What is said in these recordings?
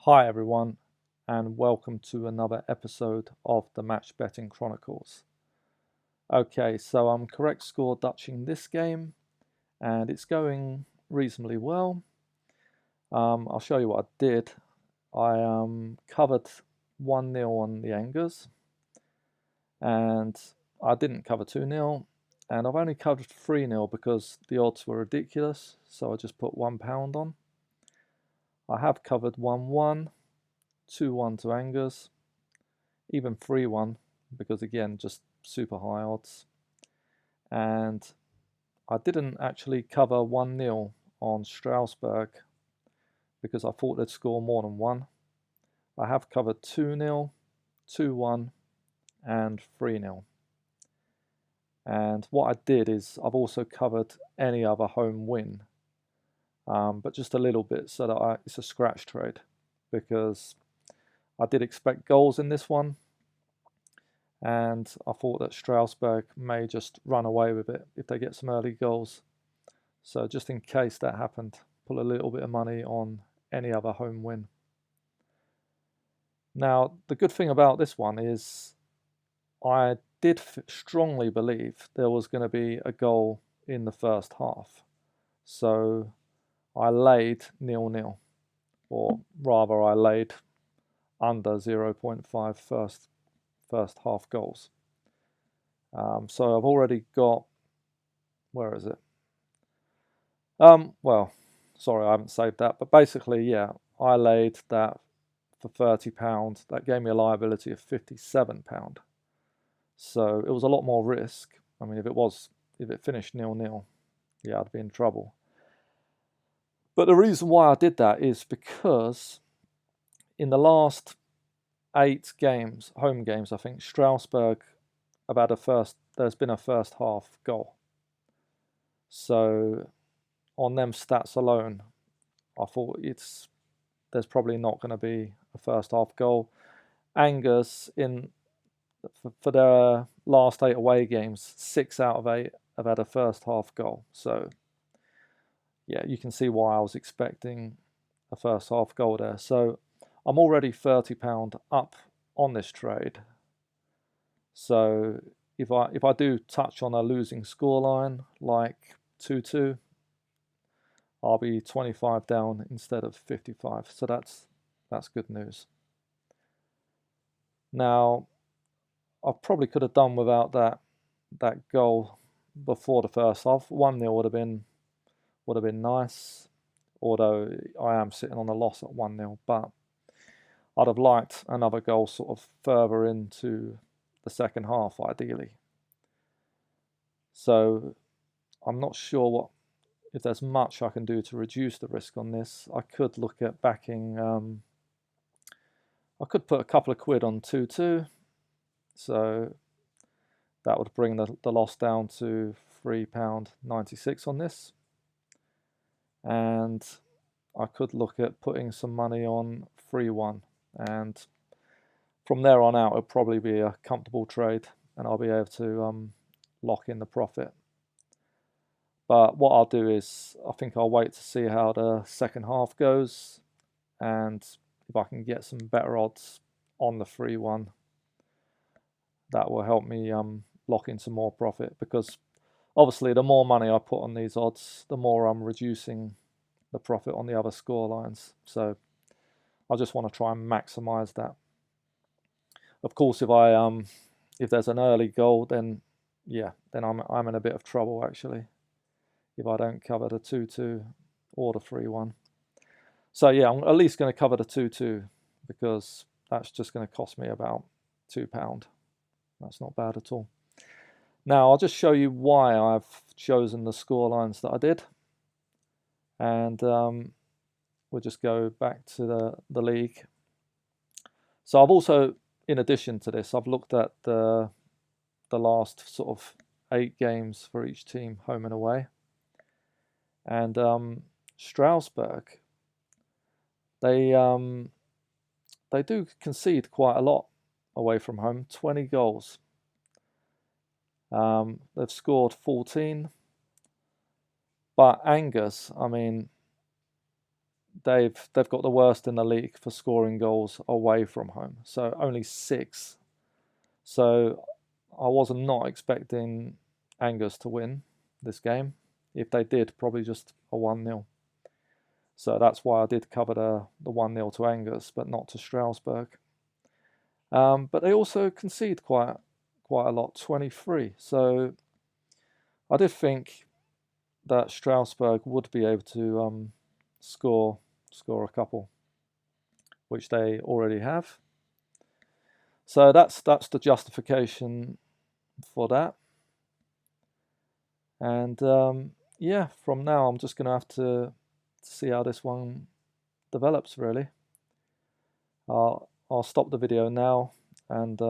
Hi everyone, and welcome to another episode of the Match Betting Chronicles. Okay, so I'm correct score Dutching this game, and it's going reasonably well. I'll show you what I did. I covered 1-0 on the Angers, and I didn't cover 2-0, and I've only covered 3-0 because the odds were ridiculous, so I just put £1 on. I have covered 1-1. 2-1 to Angers, even 3-1 because again just super high odds, and I didn't actually cover 1-0 on Strasbourg because I thought they'd score more than one. I have covered 2-0, 2-1 and 3-0, and what I did is I've also covered any other home win, but just a little bit so that it's a scratch trade because I did expect goals in this one, and I thought that Strasbourg may just run away with it if they get some early goals. So just in case that happened, put a little bit of money on any other home win. Now, the good thing about this one is I did strongly believe there was going to be a goal in the first half. So I laid 0-0, or rather I laid under 0.5 first half goals. So I've already got, where is it? Well, sorry, I haven't saved that, but basically, yeah, I laid that for £30. That gave me a liability of £57. So it was a lot more risk. I mean, if it finished 0-0, yeah, I'd be in trouble. But the reason why I did that is because in the last 8 games, home games, I think Strasbourg have had there's been a first half goal. So on them stats alone, I thought there's probably not going to be a first half goal. Angers for their last 8 away games, 6 out of 8 have had a first half goal. So yeah, you can see why I was expecting a first half goal there. So I'm already £30 up on this trade. So if I do touch on a losing scoreline like 2-2, I'll be 25 down instead of 55. So that's good news. Now, I probably could have done without that goal before the first half. 1-0 would have been nice, although I am sitting on a loss at 1-0, but I'd have liked another goal sort of further into the second half, ideally. So I'm not sure if there's much I can do to reduce the risk on this. I could look at backing, I could put a couple of quid on 2-2, so that would bring the loss down to £3.96 on this. And I could look at putting some money on 3-1, and from there on out it'll probably be a comfortable trade and I'll be able to lock in the profit. But what I'll do is I think I'll wait to see how the second half goes, and if I can get some better odds on the 3-1, that will help me lock in some more profit, because obviously the more money I put on these odds, the more I'm reducing the profit on the other score lines. So I just want to try and maximize that. Of course, if there's an early goal, then yeah, then I'm in a bit of trouble actually, if I don't cover the 2-2 or the 3-1. So yeah, I'm at least going to cover the 2-2 because that's just going to cost me about £2. That's not bad at all. Now I'll just show you why I've chosen the score lines that I did, and we'll just go back to the league. So I've also, in addition to this, I've looked at the last sort of 8 games for each team, home and away. And Strasbourg, they do concede quite a lot away from home, 20 goals. They've scored 14, but Angers, I mean, they've got the worst in the league for scoring goals away from home, so only 6. So I was not expecting Angers to win this game. If they did, probably just a 1-0. So that's why I did cover the 1-0 to Angers, but not to Strasbourg. But they also concede quite a lot, 23. So I did think that Strasbourg would be able to score a couple, which they already have. So that's the justification for that. And yeah, from now I'm just going to have to see how this one develops, really. I'll stop the video now, and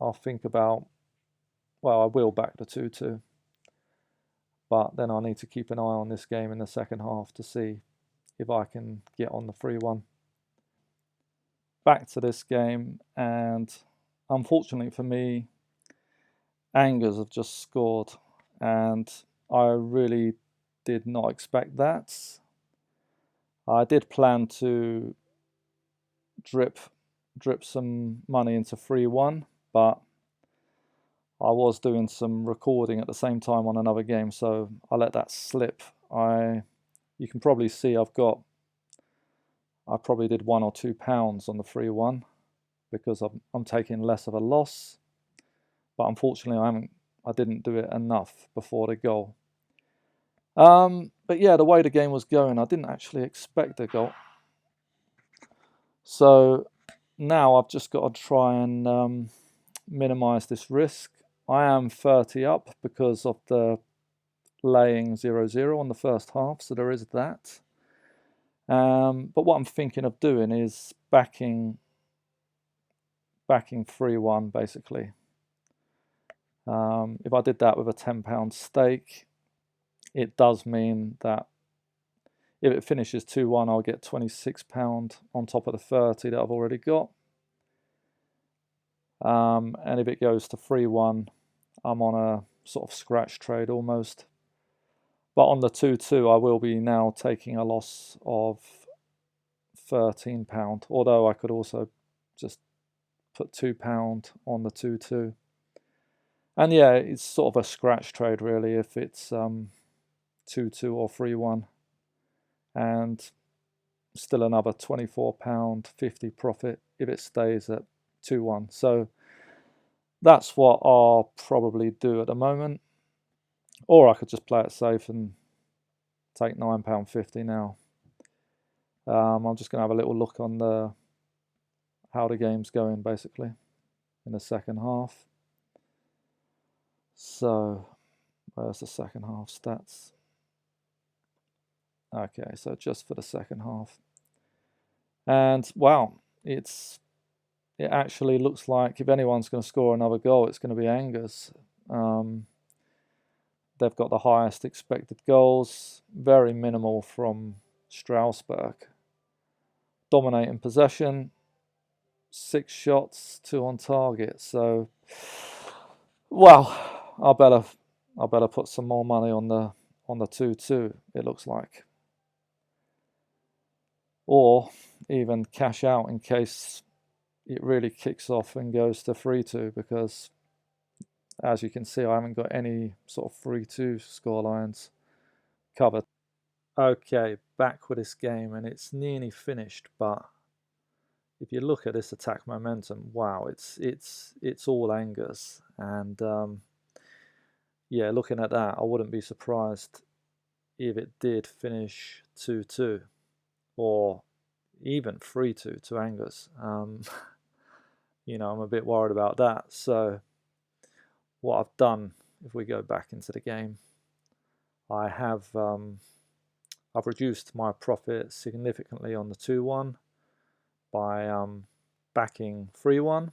I'll think about, well, I will back the 2-2, but then I need to keep an eye on this game in the second half to see if I can get on the 3-1. Back to this game, and unfortunately for me, Angers have just scored, and I really did not expect that. I did plan to drip some money into 3-1, but I was doing some recording at the same time on another game, so I let that slip. You can probably see I probably did £1 or £2 on the 3-1 because I'm taking less of a loss, but unfortunately I didn't do it enough before the goal. But yeah, the way the game was going, I didn't actually expect a goal. So now I've just got to try and minimize this risk. I am 30 up because of the laying 0-0 on the first half, so there is that. But what I'm thinking of doing is backing 3-1 basically. If I did that with a £10 stake, it does mean that if it finishes 2-1, I'll get £26 on top of the 30 that I've already got. And if it goes to 3-1, I'm on a sort of scratch trade almost. But on the 2-2, I will be now taking a loss of £13, although I could also just put £2 on the 2-2. And yeah, it's sort of a scratch trade really if it's 2-2 or 3-1. And still another £24.50 profit if it stays at 2-1. So that's what I'll probably do at the moment. Or I could just play it safe and take £9.50 now. I'm just going to have a little look on how the game's going basically in the second half. So where's the second half stats? Okay, so just for the second half. And wow, it actually looks like if anyone's going to score another goal, it's going to be Angers. They've got the highest expected goals, very minimal from Strasbourg. Dominating possession, 6 shots, 2 on target. So, well, I better put some more money on the 2-2. It looks like, or even cash out in case it really kicks off and goes to 3-2, because as you can see, I haven't got any sort of 3-2 scorelines covered. Okay, back with this game, and it's nearly finished, but if you look at this attack momentum, wow, it's all Angers. And yeah, looking at that, I wouldn't be surprised if it did finish 2-2 or even 3-2 to Angers. You know, I'm a bit worried about that. So what I've done, if we go back into the game, I've reduced my profit significantly on the 2-1 by backing 3-1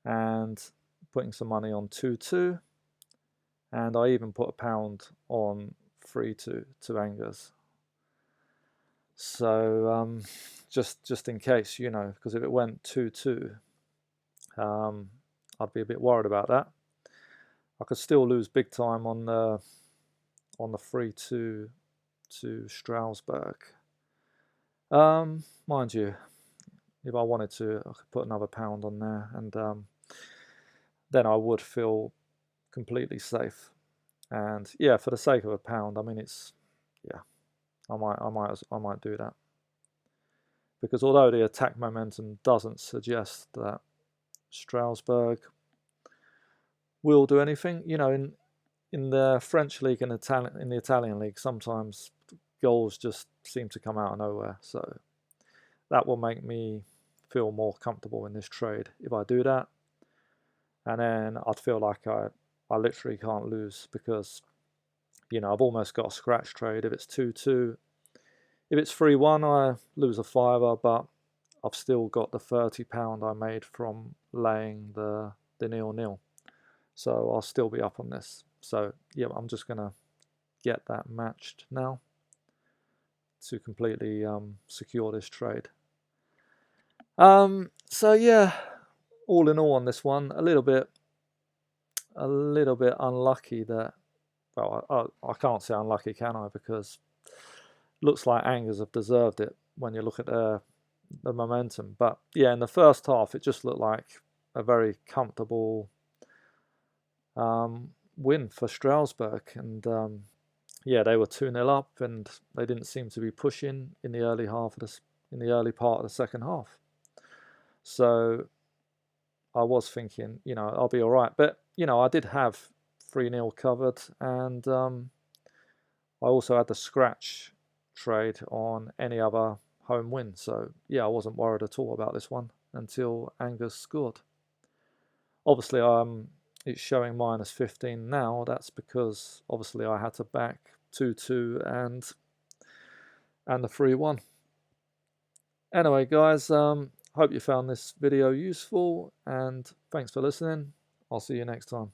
and putting some money on 2-2, and I even put £1 on 3-2 to Angers. So just in case, you know, because if it went 2-2, I'd be a bit worried about that. I could still lose big time on the 3-2 to Strasbourg. Mind you, if I wanted to, I could put another £1 on there, and then I would feel completely safe. And yeah, for the sake of £1, I mean, it's, yeah, I might do that, because although the attack momentum doesn't suggest that Strasbourg will do anything, you know, in the French league and in the Italian league, sometimes goals just seem to come out of nowhere. So that will make me feel more comfortable in this trade if I do that. And then I'd feel like I literally can't lose, because, you know, I've almost got a scratch trade. If it's 2-2, if it's 3-1, I lose a fiver, but I've still got the £30 I made from laying the 0-0. So I'll still be up on this. So yeah, I'm just going to get that matched now to completely secure this trade. So yeah, all in all on this one, a little bit unlucky that, well, I can't say unlucky, can I? Because looks like Angers have deserved it when you look at the momentum. But yeah, in the first half, it just looked like a very comfortable win for Strasbourg, and yeah, they were 2-0 up, and they didn't seem to be pushing in the early part of the second half. So I was thinking, you know, I'll be all right. But, you know, I did have 3-0 covered, and I also had the scratch trade on any other home win. So yeah, I wasn't worried at all about this one until Angers scored. Obviously, it's showing -15 now. That's because obviously I had to back 2-2 and the 3-1. Anyway, guys, hope you found this video useful, and thanks for listening. I'll see you next time.